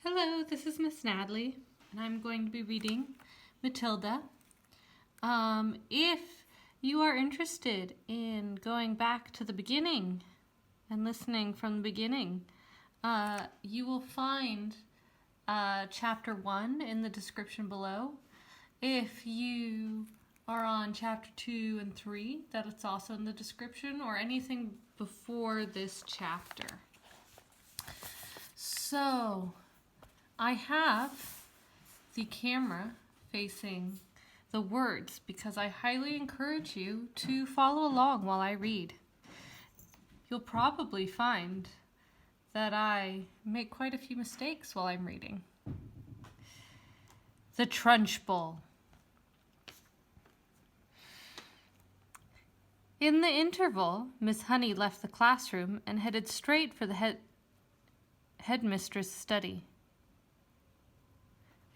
Hello, this is Miss Nadley, and I'm going to be reading Matilda. If you are interested in going back to the beginning and listening from the beginning, you will find chapter 1 in the description below. If you are on chapter 2 and 3, that it's also in the description, or anything before this chapter. So, I have the camera facing the words because I highly encourage you to follow along while I read. You'll probably find that I make quite a few mistakes while I'm reading. The Trunchbull. In the interval, Miss Honey left the classroom and headed straight for the headmistress' study.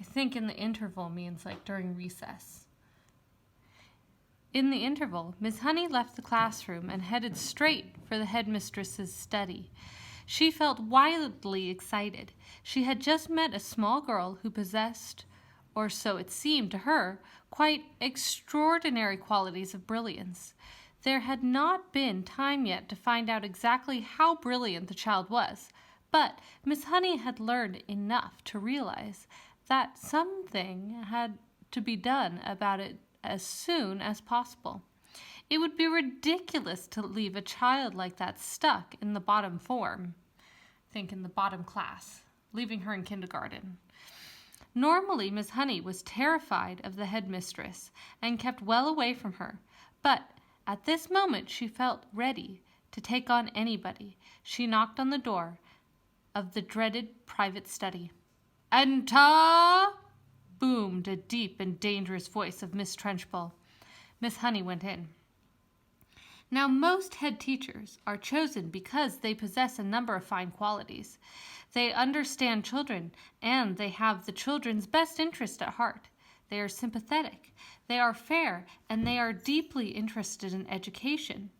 I think in the interval means like during recess. In the interval, Miss Honey left the classroom and headed straight for the headmistress's study. She felt wildly excited. She had just met a small girl who possessed, or so it seemed to her, quite extraordinary qualities of brilliance. There had not been time yet to find out exactly how brilliant the child was, but Miss Honey had learned enough to realize that something had to be done about it as soon as possible. It would be ridiculous to leave a child like that stuck in the bottom form. Think in the bottom class, leaving her in kindergarten. Normally, Miss Honey was terrified of the headmistress and kept well away from her, but at this moment she felt ready to take on anybody. She knocked on the door of the dreaded private study. "Enter!" boomed a deep and dangerous voice of Miss Trunchbull. Miss Honey went in. Now, most head teachers are chosen because they possess a number of fine qualities. They understand children, and they have the children's best interest at heart. They are sympathetic, they are fair, and they are deeply interested in education.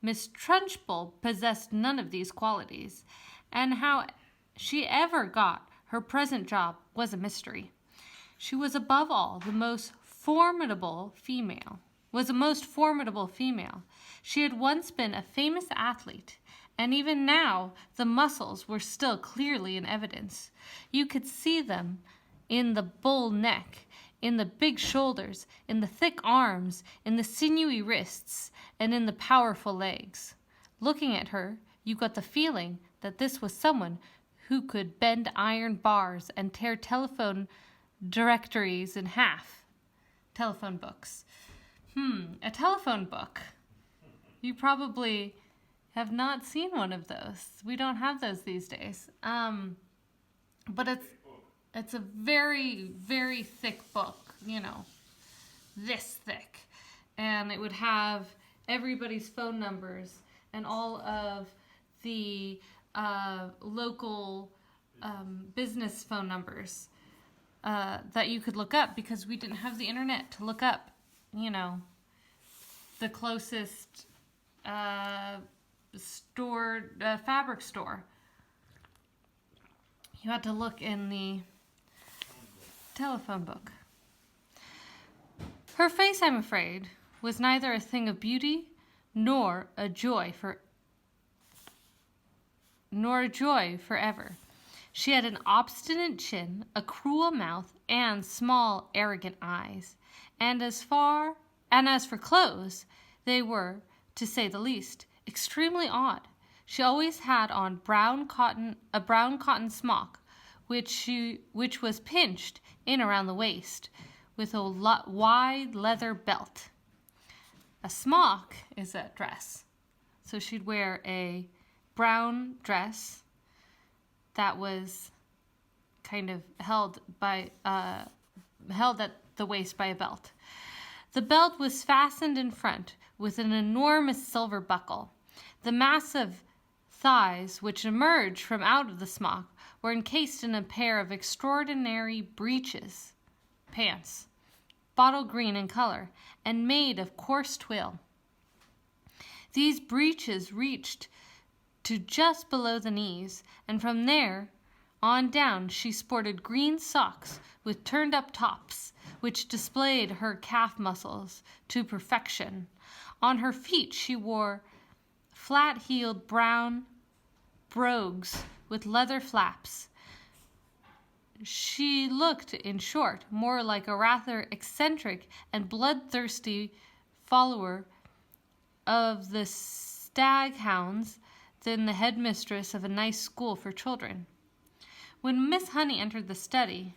Miss Trunchbull possessed none of these qualities, and how she ever got her present job was a mystery. She was above all a most formidable female. She had once been a famous athlete, and even now the muscles were still clearly in evidence. You could see them in the bull neck, in the big shoulders, in the thick arms, in the sinewy wrists, and in the powerful legs. Looking at her, you got the feeling that this was someone who could bend iron bars and tear telephone directories in half. Telephone books. A telephone book. You probably have not seen one of those. We don't have those these days. But it's a very, very thick book, this thick. And it would have everybody's phone numbers and all of the local business phone numbers that you could look up, because we didn't have the internet to look up, the closest fabric store. You had to look in the telephone book. Her face, I'm afraid, was neither a thing of beauty nor a joy forever. She had an obstinate chin, a cruel mouth, and small, arrogant eyes. And as for clothes, they were, to say the least, extremely odd. She always had on a brown cotton smock, which was pinched in around the waist, with a wide leather belt. A smock is a dress, so she'd wear a brown dress that was kind of held at the waist by a belt. The belt was fastened in front with an enormous silver buckle. The massive thighs, which emerged from out of the smock, were encased in a pair of extraordinary pants, bottle green in color, and made of coarse twill. These breeches reached to just below the knees, and from there On down she sported green socks with turned-up tops, which displayed her calf muscles to perfection. On her feet she wore flat-heeled brown brogues with leather flaps. She looked, in short, more like a rather eccentric and bloodthirsty follower of the staghounds than the headmistress of a nice school for children. When Miss Honey entered the study,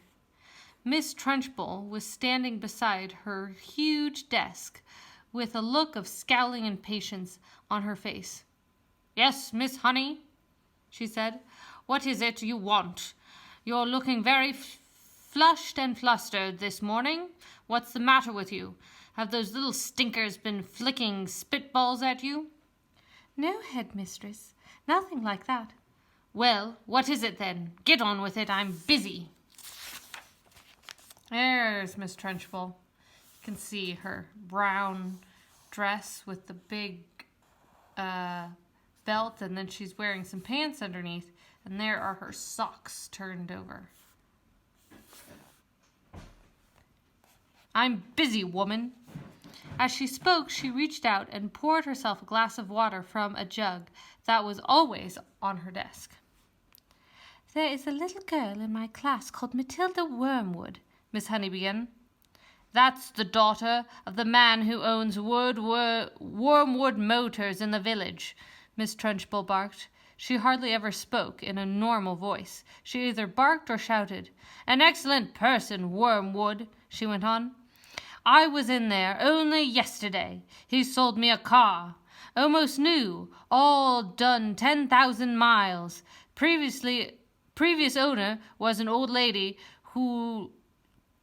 Miss Trunchbull was standing beside her huge desk with a look of scowling impatience on her face. "Yes, Miss Honey," she said. "What is it you want? You're looking very flushed and flustered this morning. What's the matter with you? Have those little stinkers been flicking spitballs at you?" "No, headmistress, nothing like that." "Well, what is it then? Get on with it. I'm busy." There's Miss Trunchbull. You can see her brown dress with the big belt, and then she's wearing some pants underneath, and there are her socks turned over. "I'm busy, woman." As she spoke, she reached out and poured herself a glass of water from a jug that was always on her desk. "There is a little girl in my class called Matilda Wormwood," Miss Honey began. "That's the daughter of the man who owns Wormwood Motors in the village," Miss Trunchbull barked. She hardly ever spoke in a normal voice. She either barked or shouted. "An excellent person, Wormwood," she went on. "I was in there only yesterday. He sold me a car. Almost new, all done 10,000 miles. Previous owner was an old lady who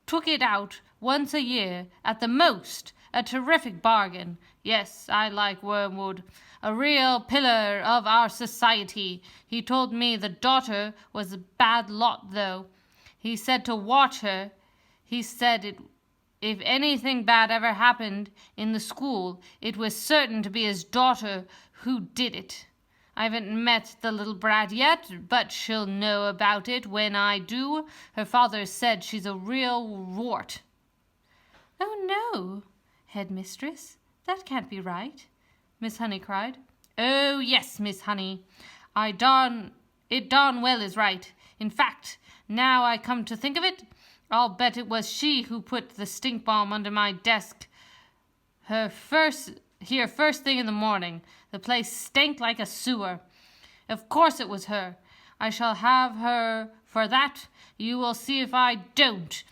took it out once a year at the most. A terrific bargain. Yes, I like Wormwood. A real pillar of our society. He told me the daughter was a bad lot, though. He said to watch her. He said if anything bad ever happened in the school, it was certain to be his daughter who did it. I haven't met the little brat yet, but she'll know about it when I do. Her father said she's a real wart." "Oh, no, headmistress, that can't be right," Miss Honey cried. "Oh, yes, Miss Honey. It darn well is right. In fact, now I come to think of it, I'll bet it was she who put the stink bomb under my desk first thing in the morning. The place stank like a sewer. Of course it was her. I shall have her for that. You will see if I don't.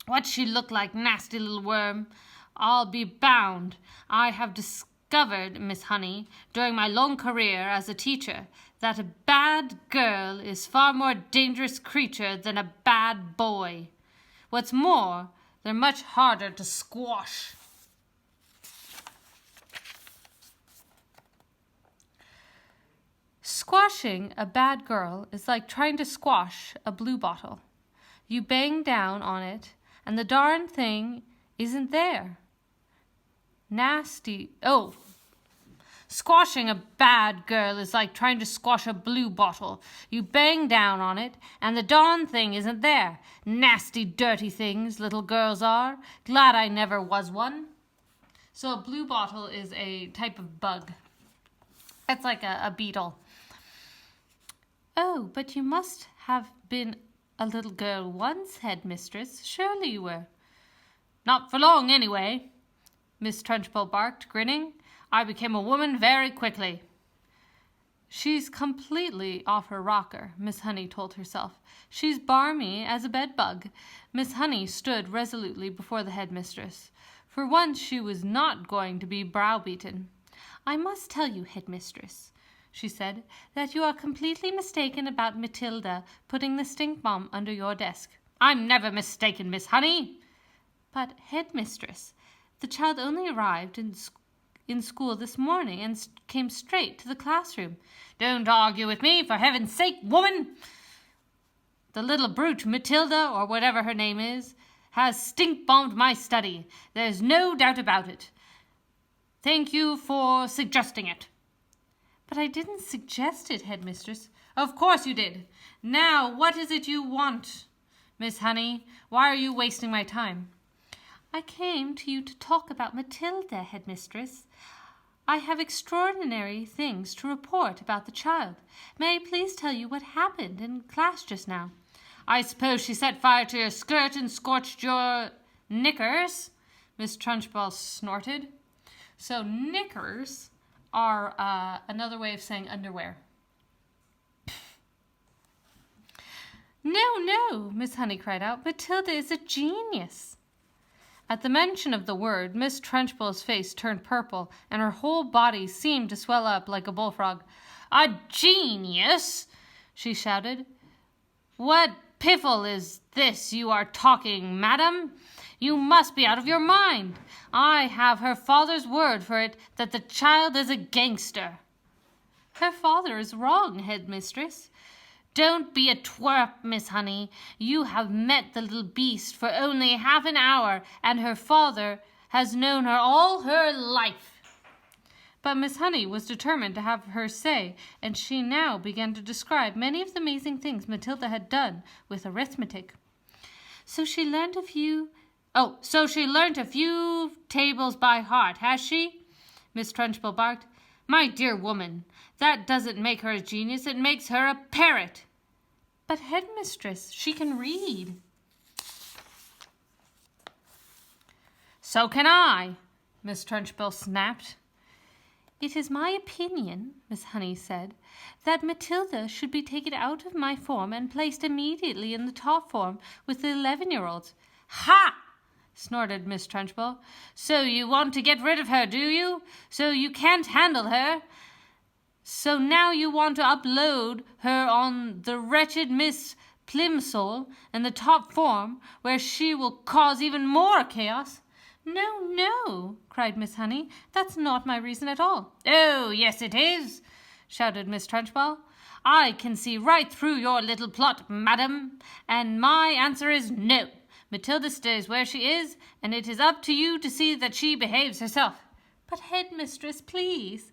What she looked like, nasty little worm. I'll be bound. I have discovered, Miss Honey, during my long career as a teacher, that a bad girl is far more dangerous creature than a bad boy. What's more, they're much harder to squash." Squashing a bad girl is like trying to squash a blue bottle. You bang down on it, and the darn thing isn't there. Squashing a bad girl is like trying to squash a blue bottle. You bang down on it, and the darn thing isn't there. Nasty, dirty things little girls are. Glad I never was one. So a blue bottle is a type of bug. It's like a beetle. "Oh, but you must have been a little girl once, headmistress. Surely you were." "Not for long, anyway," Miss Trunchbull barked, grinning. "I became a woman very quickly." "She's completely off her rocker," Miss Honey told herself. "She's barmy as a bedbug." Miss Honey stood resolutely before the headmistress. For once she was not going to be browbeaten. "I must tell you, headmistress," she said, "that you are completely mistaken about Matilda putting the stink bomb under your desk." "I'm never mistaken, Miss Honey." "But, headmistress, the child only arrived in school this morning and came straight to the classroom." "Don't argue with me, for heaven's sake, woman. The little brute, Matilda, or whatever her name is, has stink-bombed my study. There's no doubt about it. Thank you for suggesting it." "But I didn't suggest it, headmistress. Of course you did. Now, what is it you want? Miss Honey, why are you wasting my time? I came to you to talk about Matilda, headmistress. I have extraordinary things to report about the child. May I please tell you what happened in class just now? I suppose she set fire to your skirt and scorched your knickers, Miss Trunchbull snorted. So knickers are another way of saying underwear. No, Miss Honey cried out. Matilda is a genius. At the mention of the word, Miss Trunchbull's face turned purple, and her whole body seemed to swell up like a bullfrog. A genius? She shouted. What piffle is this you are talking, madam? You must be out of your mind. I have her father's word for it that the child is a gangster. Her father is wrong, headmistress. Don't be a twerp, Miss Honey. You have met the little beast for only half an hour, and her father has known her all her life. But Miss Honey was determined to have her say, and she now began to describe many of the amazing things Matilda had done with arithmetic. So she learned a few tables by heart, has she? Miss Trunchbull barked. My dear woman, that doesn't make her a genius, it makes her a parrot. But headmistress, she can read. So can I, Miss Trunchbull snapped. It is my opinion, Miss Honey said, that Matilda should be taken out of my form and placed immediately in the top form with the 11-year-olds. Ha! Snorted Miss Trunchbull. So you want to get rid of her, do you? So you can't handle her? So now you want to upload her on the wretched Miss Plimsoll in the top form, where she will cause even more chaos? No, cried Miss Honey. That's not my reason at all. Oh, yes it is, shouted Miss Trunchbull. I can see right through your little plot, madam, and my answer is no. Matilda stays where she is, and it is up to you to see that she behaves herself. But, headmistress, please.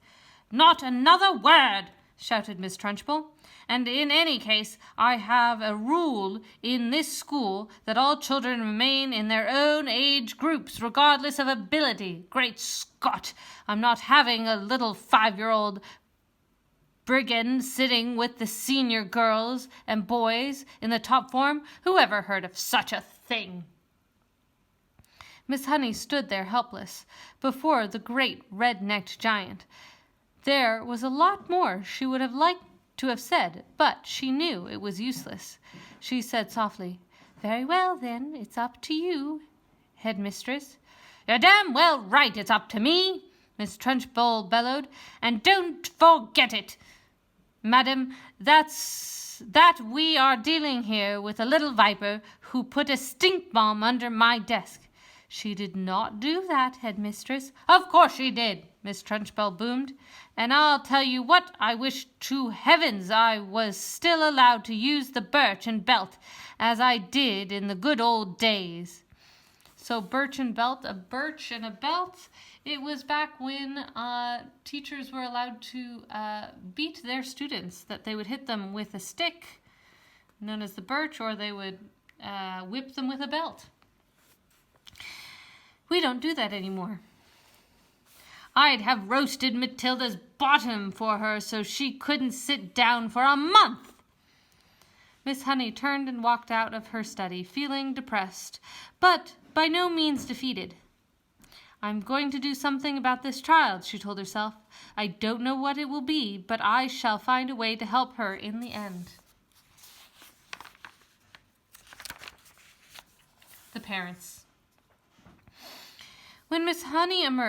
Not another word, shouted Miss Trunchbull. And in any case, I have a rule in this school that all children remain in their own age groups, regardless of ability. Great Scott! I'm not having a little 5-year-old brigand sitting with the senior girls and boys in the top form. Who ever heard of such a thing? Miss Honey stood there helpless before the great red-necked giant. There was a lot more she would have liked to have said, but she knew it was useless. She said softly, Very well, then, it's up to you, headmistress. You're damn well right it's up to me, Miss Trunchbull bellowed, and don't forget it, madam, that we are dealing here with a little viper who put a stink bomb under my desk. She did not do that, headmistress. Of course she did, Miss Trunchbull boomed. And I'll tell you what, I wish to heavens I was still allowed to use the birch and belt, as I did in the good old days. So birch and belt, a birch and a belt, it was back when teachers were allowed to beat their students, that they would hit them with a stick, known as the birch, or they would whip them with a belt. We don't do that anymore. I'd have roasted Matilda's bottom for her so she couldn't sit down for a month. Miss Honey turned and walked out of her study, feeling depressed, but by no means defeated. I'm going to do something about this child, she told herself. I don't know what it will be, but I shall find a way to help her in the end. The parents. When Miss Honey emerged